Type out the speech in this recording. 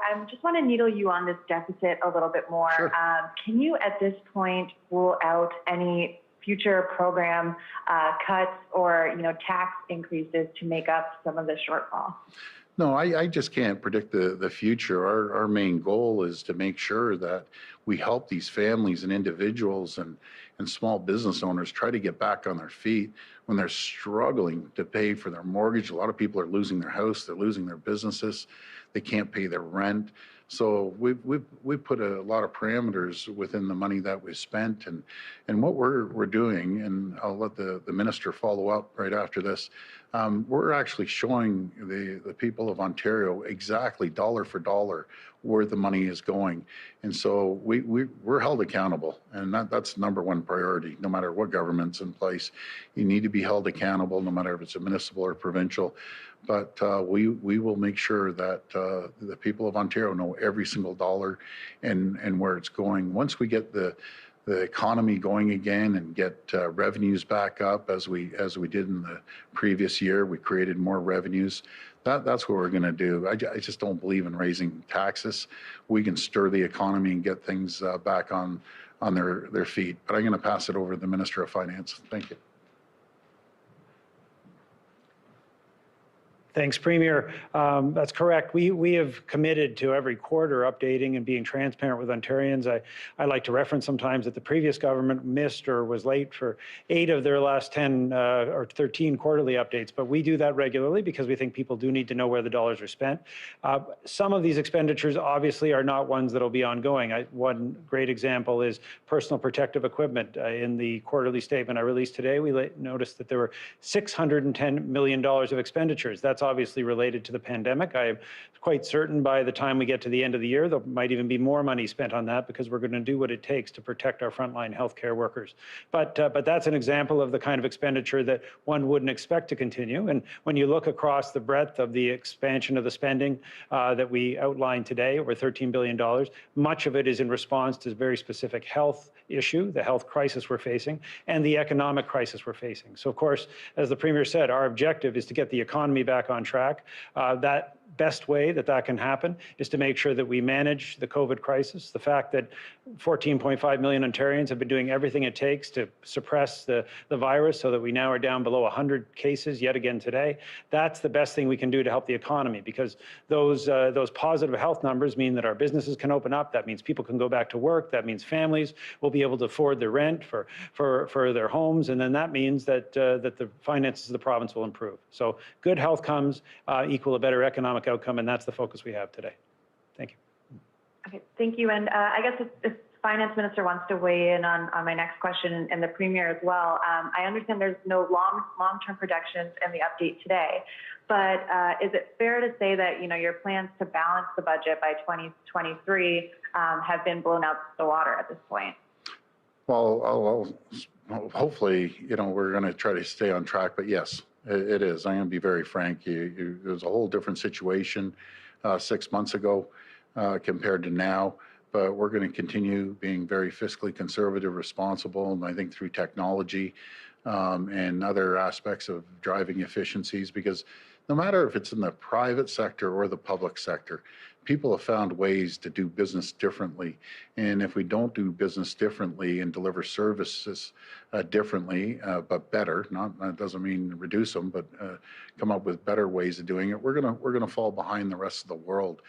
I just want to needle you on this deficit a little bit more. Sure. Can you, at this point, rule out any future program cuts or tax increases to make up some of the shortfall? No, I just can't predict the future. Our main goal is to make sure that we help these families and individuals and small business owners try to get back on their feet when they're struggling to pay for their mortgage. A lot of people are losing their house, they're losing their businesses, they can't pay their rent. So we've put a lot of parameters within the money that we spent, and what we're doing, and I'll let the minister follow up right after this. We're actually showing the people of Ontario exactly dollar for dollar where the money is going, and so we're held accountable, and that's number one priority. No matter what government's in place, you need to be held accountable, no matter if it's a municipal or provincial. But we will make sure that the people of Ontario know every single dollar and where it's going. Once we get the economy going again and get revenues back up as we did in the previous year, we created more revenues. That's what we're going to do. I just don't believe in raising taxes. We can stir the economy and get things back on their feet. But I'm going to pass it over to the Minister of Finance. Thank you. Thanks, Premier. That's correct. We have committed to every quarter updating and being transparent with Ontarians. I like to reference sometimes that the previous government missed or was late for 8 of their last 10 or 13 quarterly updates, but we do that regularly because we think people do need to know where the dollars are spent. Some of these expenditures obviously are not ones that will be ongoing. One great example is personal protective equipment. In the quarterly statement I released today, we noticed that there were $610 million of expenditures. That's obviously related to the pandemic. I am quite certain by the time we get to the end of the year, there might even be more money spent on that because we're going to do what it takes to protect our frontline healthcare workers. But that's an example of the kind of expenditure that one wouldn't expect to continue. And when you look across the breadth of the expansion of the spending that we outlined today, over $13 billion, much of it is in response to very specific health issue, the health crisis we're facing, and the economic crisis we're facing. So, of course, as the Premier said, our objective is to get the economy back on track. That best way that can happen is to make sure that we manage the COVID crisis. The fact that 14.5 million Ontarians have been doing everything it takes to suppress the virus so that we now are down below 100 cases yet again today, that's the best thing we can do to help the economy, because those positive health numbers mean that our businesses can open up. That means people can go back to work. That means families will be able to afford their rent for their homes. And then that means that the finances of the province will improve. So good health comes equal a better economic outcome, and that's the focus we have today. Thank you. Okay, thank you. And I guess if Finance Minister wants to weigh in on my next question, and the Premier as well, I understand there's no long-term projections in the update today, but is it fair to say that your plans to balance the budget by 2023 have been blown out the water at this point? Well, hopefully, we're going to try to stay on track, but yes, it is. I'm going to be very frank. It was a whole different situation 6 months ago compared to now, but we're going to continue being very fiscally conservative, responsible, and I think through technology and other aspects of driving efficiencies, because no matter if it's in the private sector or the public sector, people have found ways to do business differently. And if we don't do business differently and deliver services differently, but better, that doesn't mean reduce them, but come up with better ways of doing it, we're gonna fall behind the rest of the world.